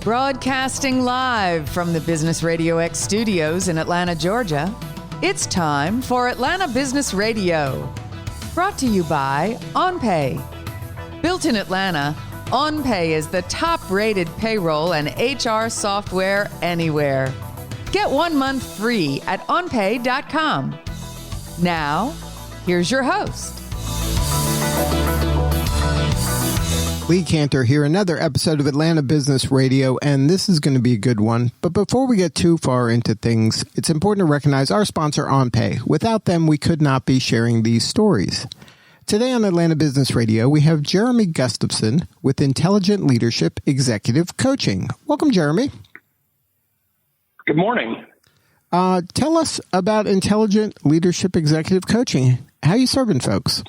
Broadcasting live from the Business RadioX studios in Atlanta, Georgia, it's time for Atlanta Business Radio. Brought to you by OnPay. Built in Atlanta, OnPay is the top-rated payroll and HR software anywhere. Get 1 month free at onpay.com. Now, here's your host. Lee Cantor here, another episode of Atlanta Business Radio, and this is going to be a good one. But before we get too far into things, it's important to recognize our sponsor, OnPay. Without them, we could not be sharing these stories. Today on Atlanta Business Radio, we have Jeremy Gustafson with Intelligent Leadership Executive Coaching. Welcome, Jeremy. Good morning. Tell us about Intelligent Leadership Executive Coaching. How are you serving folks?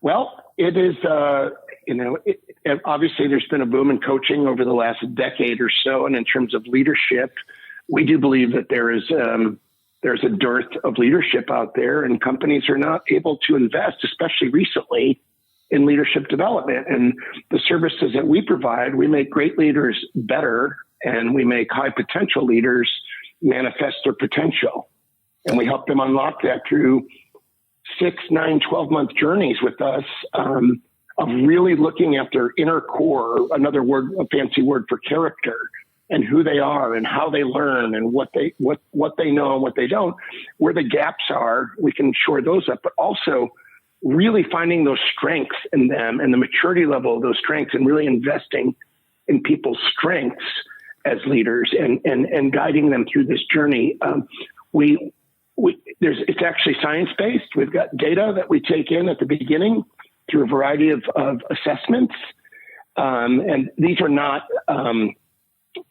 Well, it is, obviously there's been a boom in coaching over the last decade or so. And in terms of leadership, we do believe that there's a dearth of leadership out there, and companies are not able to invest, especially recently, in leadership development. And the services that we provide, we make great leaders better, and we make high potential leaders manifest their potential. And we help them unlock that through 6, 9, 12-month journeys with us of really looking at their inner core, another word, a fancy word for character, and who they are and how they learn and what they know and what they don't, where the gaps are, we can shore those up, but also really finding those strengths in them and the maturity level of those strengths and really investing in people's strengths as leaders and guiding them through this journey. It's actually science-based. We've got data that we take in at the beginning through a variety of assessments. And these are not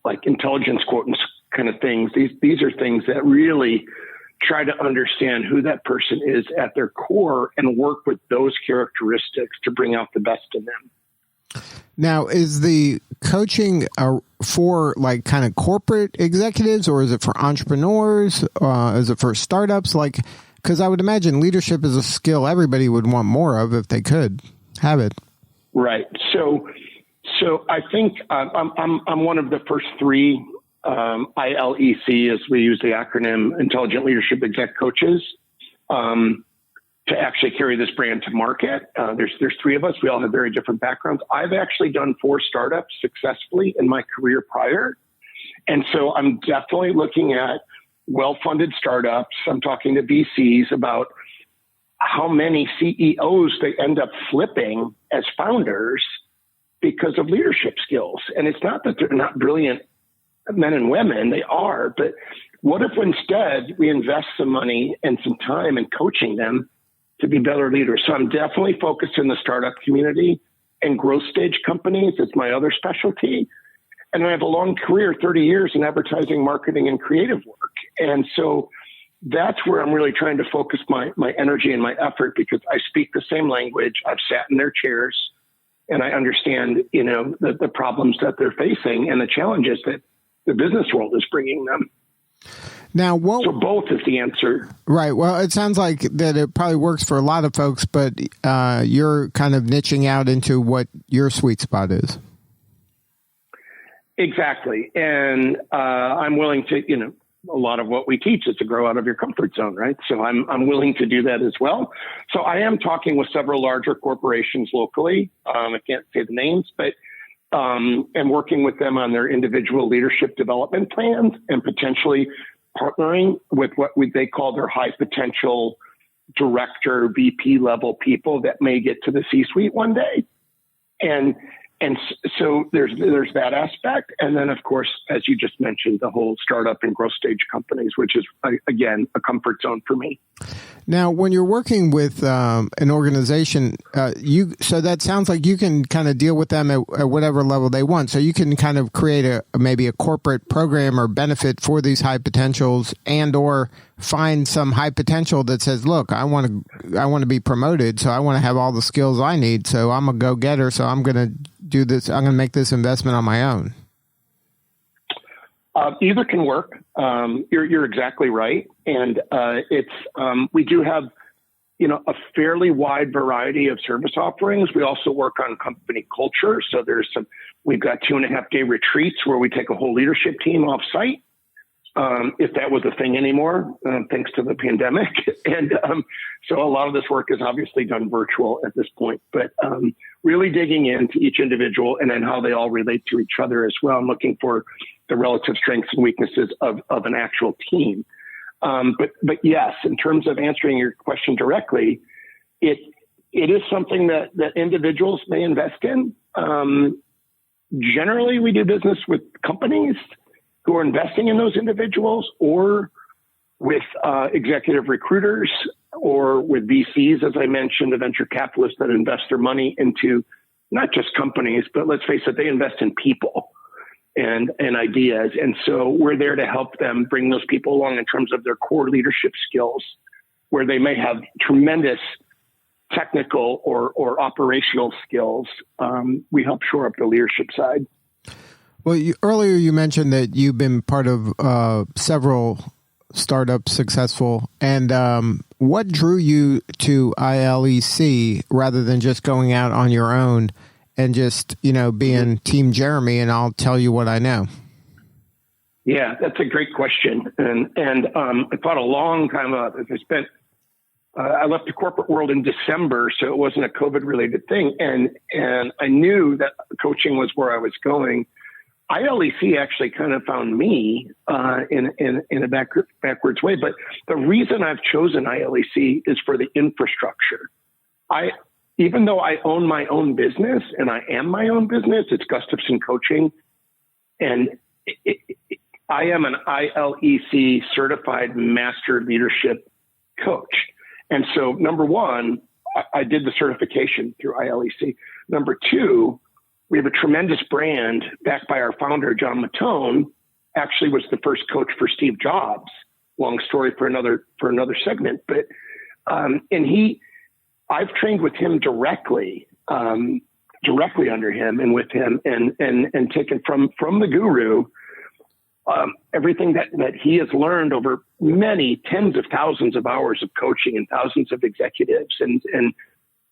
like intelligence quotients kind of things. These are things that really try to understand who that person is at their core and work with those characteristics to bring out the best in them. Now, is the coaching for like kind of corporate executives, or is it for entrepreneurs? Is it for startups? Because I would imagine leadership is a skill everybody would want more of if they could have it. Right. So I think I'm one of the first three ILEC, as we use the acronym, Intelligent Leadership Exec Coaches, to actually carry this brand to market. There's 3 of us. We all have very different backgrounds. I've actually done 4 startups successfully in my career prior. And so I'm definitely looking at well-funded startups. I'm talking to VCs about how many CEOs they end up flipping as founders because of leadership skills. And it's not that they're not brilliant men and women, they are, but what if instead we invest some money and some time in coaching them to be better leaders? So I'm definitely focused in the startup community and growth stage companies. It's my other specialty. And I have a long career, 30 years in advertising, marketing, and creative work. And so that's where I'm really trying to focus my energy and my effort, because I speak the same language. I've sat in their chairs and I understand, the problems that they're facing and the challenges that the business world is bringing them. Now, so both is the answer. Right. Well, it sounds like that it probably works for a lot of folks, but you're kind of niching out into what your sweet spot is. Exactly. And I'm willing to, a lot of what we teach is to grow out of your comfort zone, right? So I'm willing to do that as well. So I am talking with several larger corporations locally. I can't say the names, but and working with them on their individual leadership development plans and potentially partnering with what they call their high potential director, VP level people that may get to the C-suite one day. And so there's that aspect. And then, of course, as you just mentioned, the whole startup and growth stage companies, which is, again, a comfort zone for me. Now, when you're working with an organization, so that sounds like you can kind of deal with them at whatever level they want. So you can kind of create maybe a corporate program or benefit for these high potentials, and or find some high potential that says, look, I want to be promoted, so I want to have all the skills I need. So I'm a go-getter, so I'm going to do this. I'm going to make this investment on my own. Either can work. You're exactly right. And we do have, a fairly wide variety of service offerings. We also work on company culture. So we've got 2.5-day retreats where we take a whole leadership team off site. If that was a thing anymore, thanks to the pandemic. And so a lot of this work is obviously done virtual at this point, but really digging into each individual and then how they all relate to each other as well, and looking for the relative strengths and weaknesses of an actual team. But yes, in terms of answering your question directly, it is something that individuals may invest in. Generally, we do business with companies who are investing in those individuals, or with executive recruiters, or with VCs, as I mentioned, the venture capitalists that invest their money into not just companies, but let's face it, they invest in people and ideas. And so we're there to help them bring those people along in terms of their core leadership skills, where they may have tremendous technical or operational skills. We help shore up the leadership side. Well, earlier you mentioned that you've been part of several startups, successful. And what drew you to ILEC rather than just going out on your own and just, being Team Jeremy and I'll tell you what I know? Yeah, that's a great question. And I thought a long time about this. I left the corporate world in December, so it wasn't a COVID-related thing. And I knew that coaching was where I was going. ILEC actually kind of found me in a backwards way. But the reason I've chosen ILEC is for the infrastructure. Even though I own my own business, and I am my own business, it's Gustafson Coaching, and I am an ILEC certified master leadership coach. And so, number one, I did the certification through ILEC. Number two, we have a tremendous brand backed by our founder, John Mattone, actually was the first coach for Steve Jobs. Long story for another segment. But, I've trained with him directly under him and with him and taken from the guru, everything that he has learned over many tens of thousands of hours of coaching and thousands of executives. And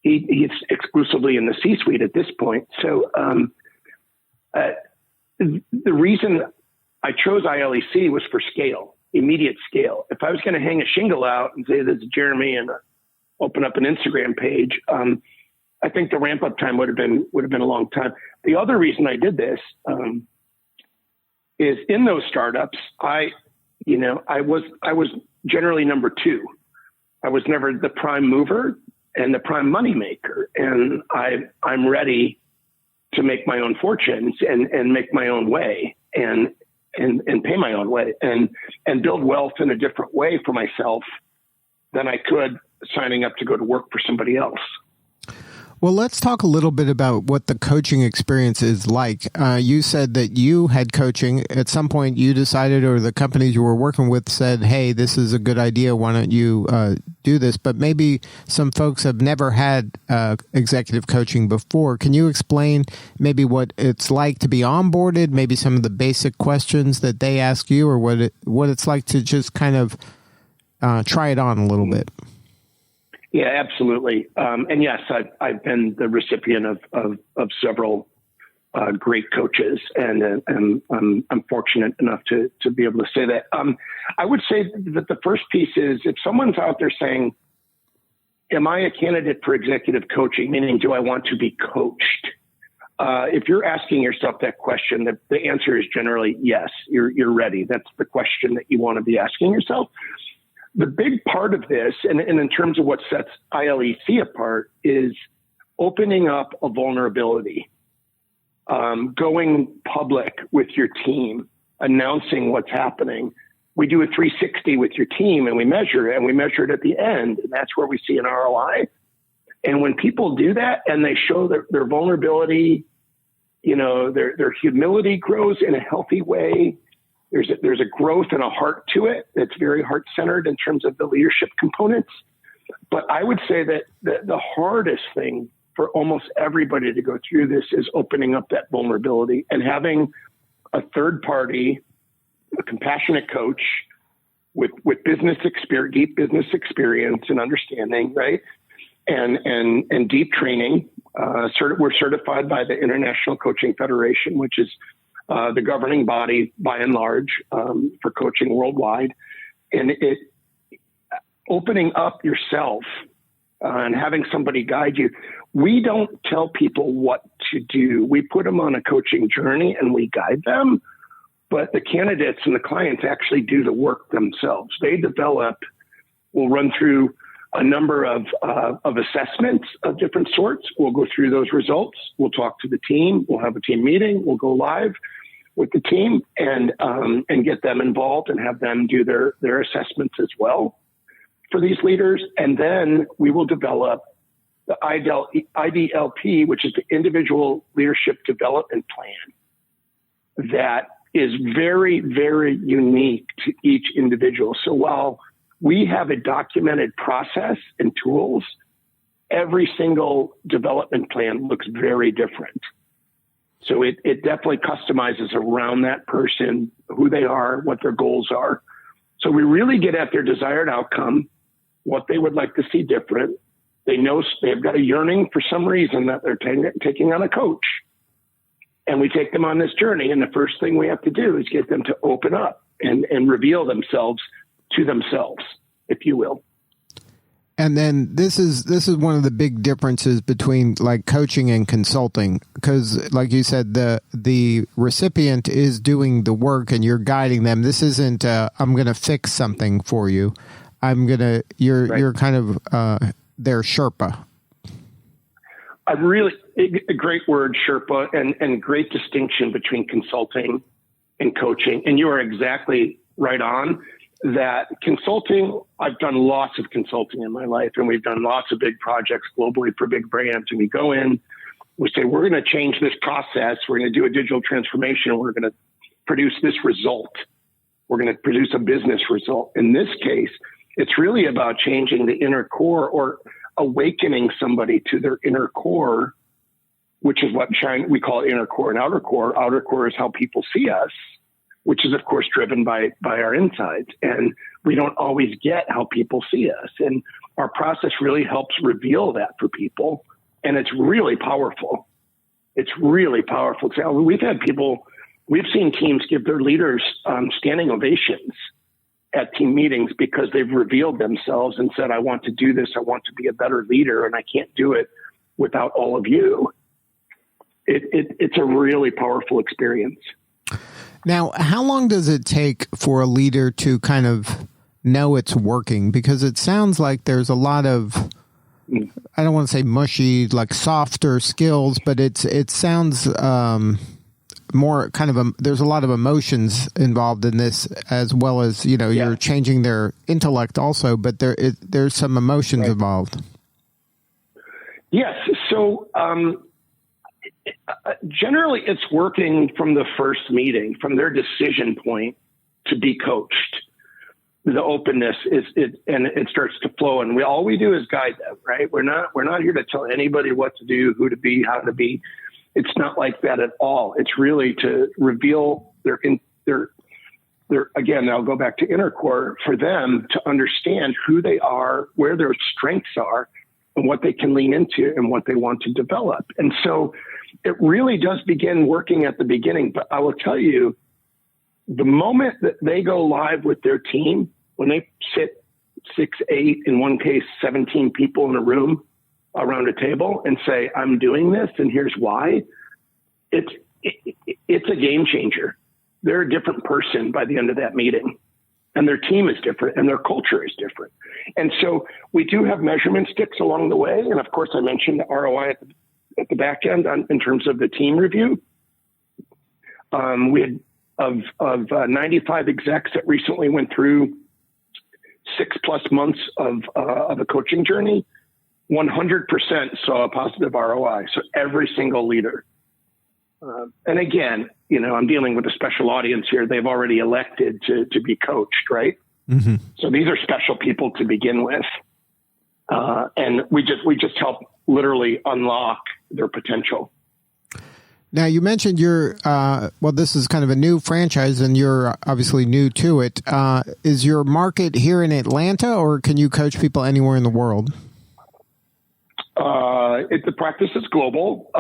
he's exclusively in the C-suite at this point. So the reason I chose ILEC was for scale, immediate scale. If I was going to hang a shingle out and say, this is Jeremy, and open up an Instagram page, I think the ramp up time would have been a long time. The other reason I did this is in those startups, I was generally number two. I was never the prime mover and the prime money maker. And I'm ready to make my own fortunes and make my own way and pay my own way and build wealth in a different way for myself than I could signing up to go to work for somebody else. Well, let's talk a little bit about what the coaching experience is like. You said that you had coaching. At some point, you decided, or the companies you were working with said, hey, this is a good idea. Why don't you do this? But maybe some folks have never had executive coaching before. Can you explain maybe what it's like to be onboarded, maybe some of the basic questions that they ask you, or what it's like to just kind of try it on a little bit? Yeah, absolutely. And yes, I've been the recipient of several great coaches, and I'm fortunate enough to be able to say that. I would say that the first piece is, if someone's out there saying, am I a candidate for executive coaching? Meaning, do I want to be coached? If you're asking yourself that question, the answer is generally yes, you're ready. That's the question that you want to be asking yourself. The big part of this, and in terms of what sets ILEC apart, is opening up a vulnerability, going public with your team, announcing what's happening. We do a 360 with your team, and we measure it at the end, and that's where we see an ROI. And when people do that and they show their vulnerability, their humility grows in a healthy way. There's a growth and a heart to it that's very heart-centered in terms of the leadership components. But I would say that the hardest thing for almost everybody to go through this is opening up that vulnerability and having a third party, a compassionate coach, with deep business experience and understanding, right? And deep training. We're certified by the International Coaching Federation, which is the governing body by and large for coaching worldwide. And it opening up yourself and having somebody guide you. We don't tell people what to do. We put them on a coaching journey and we guide them, but the candidates and the clients actually do the work themselves. They develop, we'll run through a number of assessments of different sorts. We'll go through those results. We'll talk to the team. We'll have a team meeting. We'll go live with the team and get them involved and have them do their assessments as well for these leaders. And then we will develop the IDLP, which is the Individual Leadership Development Plan, that is very, very unique to each individual. So while we have a documented process and tools, every single development plan looks very different. So it definitely customizes around that person, who they are, what their goals are. So we really get at their desired outcome, what they would like to see different. They know they've got a yearning for some reason that they're taking on a coach. And we take them on this journey. And the first thing we have to do is get them to open up and reveal themselves to themselves, if you will. And then this is one of the big differences between like coaching and consulting, because like you said, the recipient is doing the work and you're guiding them. This isn't I'm going to fix something for you. You're kind of their Sherpa. A great word, Sherpa, and great distinction between consulting and coaching. And you are exactly right on that. Consulting, I've done lots of consulting in my life, and we've done lots of big projects globally for big brands. And we go in, we say, we're going to change this process. We're going to do a digital transformation. We're going to produce this result. We're going to produce a business result. In this case, it's really about changing the inner core, or awakening somebody to their inner core, which is what we call inner core and outer core. Outer core is how people see us, which is, of course, driven by our insides. And we don't always get how people see us. And our process really helps reveal that for people. And it's really powerful. It's really powerful. So we've seen teams give their leaders standing ovations at team meetings because they've revealed themselves and said, I want to do this. I want to be a better leader, and I can't do it without all of you. It's a really powerful experience. Now, how long does it take for a leader to kind of know it's working? Because it sounds like there's a lot of, I don't want to say mushy, like softer skills, but it sounds more kind of there's a lot of emotions involved in this, as well as, you're changing their intellect also, but there's some emotions involved. Yes. So, generally it's working from the first meeting, from their decision point to be coached. The openness and it starts to flow, and all we do is guide them, right? We're not here to tell anybody what to do, who to be, how to be. It's not like that at all. It's really to reveal their again, I'll go back to inner core, for them to understand who they are, where their strengths are, and what they can lean into and what they want to develop. And so it really does begin working at the beginning. But I will tell you, the moment that they go live with their team, when they sit 6, 8, in one case, 17 people in a room around a table and say, I'm doing this and here's why, it's a game changer. They're a different person by the end of that meeting, and their team is different and their culture is different. And so we do have measurement sticks along the way. And of course, I mentioned the ROI at the back end in terms of the team review. We had of 95 execs that recently went through 6+ months of a coaching journey, 100% saw a positive ROI. So every single leader. And again, I'm dealing with a special audience here. They've already elected to be coached, right? Mm-hmm. So these are special people to begin with. And we just help literally unlock their potential. Now, you mentioned this is kind of a new franchise, and you're obviously new to it. Is your market here in Atlanta, or can you coach people anywhere in the world? The practice is global.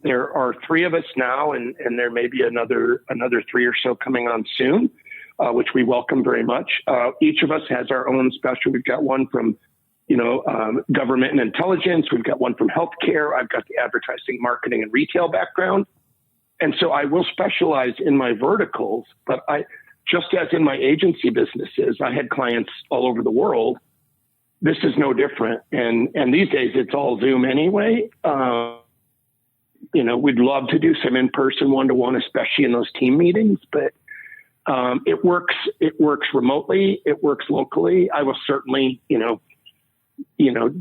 There are 3 of us now, and there may be another 3 or so coming on soon, which we welcome very much. Each of us has our own special. We've got one from government and intelligence. We've got one from healthcare. I've got the advertising, marketing, and retail background. And so I will specialize in my verticals, but just as in my agency businesses, I had clients all over the world. This is no different. And these days it's all Zoom anyway. We'd love to do some in-person one-to-one, especially in those team meetings, but it works remotely. It works locally. I will certainly,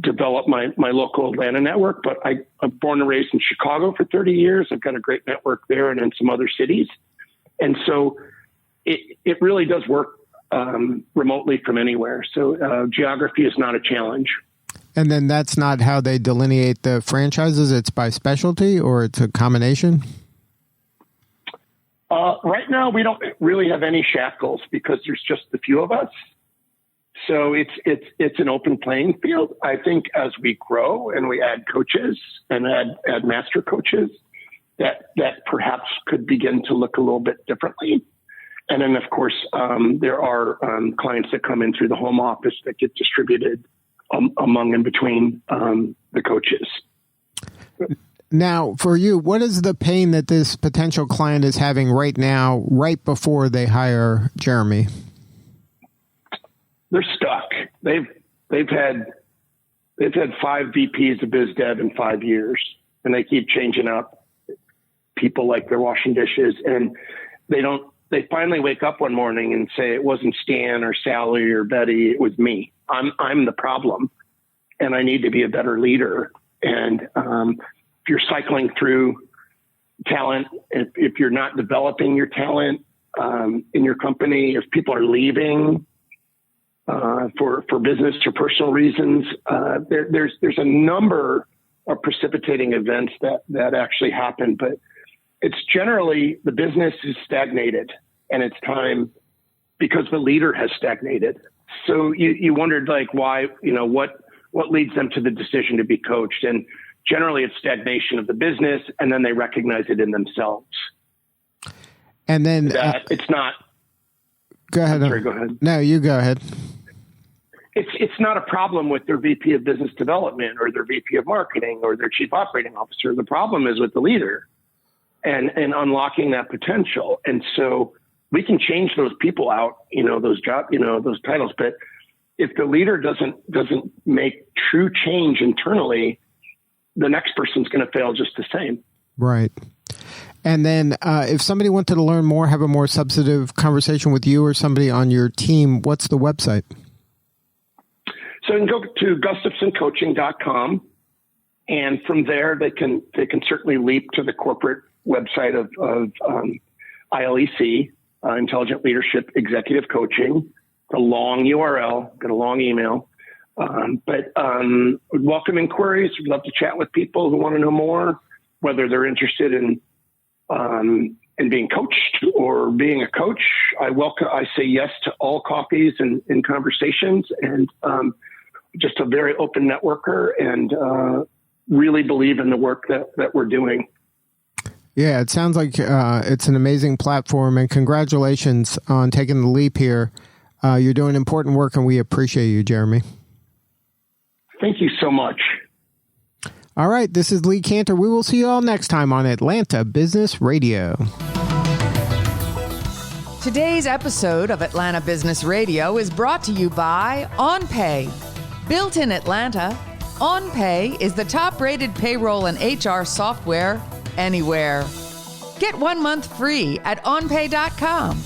develop my local Atlanta network, but I'm born and raised in Chicago for 30 years. I've got a great network there and in some other cities. And so it really does work remotely from anywhere. So geography is not a challenge. And then that's not how they delineate the franchises? It's by specialty, or it's a combination? Right now, we don't really have any shackles because there's just a few of us. So it's an open playing field. I think as we grow and we add coaches and add master coaches, that perhaps could begin to look a little bit differently. And then, of course, there are clients that come in through the home office that get distributed among and between the coaches. Now, for you, what is the pain that this potential client is having right now, right before they hire Jeremy? They're stuck. They've had 5 VPs of biz dev in 5 years, and they keep changing up people like they're washing dishes, and they finally wake up one morning and say, it wasn't Stan or Sally or Betty, it was me. I'm the problem, and I need to be a better leader. And if you're cycling through talent, if you're not developing your talent in your company, if people are leaving for business or personal reasons, there's a number of precipitating events that actually happen, but it's generally the business is stagnated, and it's time because the leader has stagnated. So you wondered why, what leads them to the decision to be coached. And generally it's stagnation of the business, and then they recognize it in themselves. And then it's not. Go ahead. Sorry, go ahead. No, you go ahead. It's not a problem with their VP of business development or their VP of marketing or their chief operating officer. The problem is with the leader and unlocking that potential. And so we can change those people out, those titles. But if the leader doesn't make true change internally, the next person's going to fail just the same. Right. And then if somebody wanted to learn more, have a more substantive conversation with you or somebody on your team, what's the website? So you can go to gustafsoncoaching.com, and from there they can certainly leap to the corporate website of ILEC, Intelligent Leadership Executive Coaching. It's a long URL, got a long email, but welcome inquiries. We'd love to chat with people who want to know more, whether they're interested in being coached or being a coach. I say yes to all coffees and conversations, and just a very open networker, and really believe in the work that we're doing. Yeah, it sounds like it's an amazing platform, and congratulations on taking the leap here. You're doing important work, and we appreciate you, Jeremy. Thank you so much. All right, this is Lee Cantor. We will see you all next time on Atlanta Business Radio. Today's episode of Atlanta Business Radio is brought to you by OnPay. Built in Atlanta, OnPay is the top-rated payroll and HR software anywhere. Get 1 month free at onpay.com.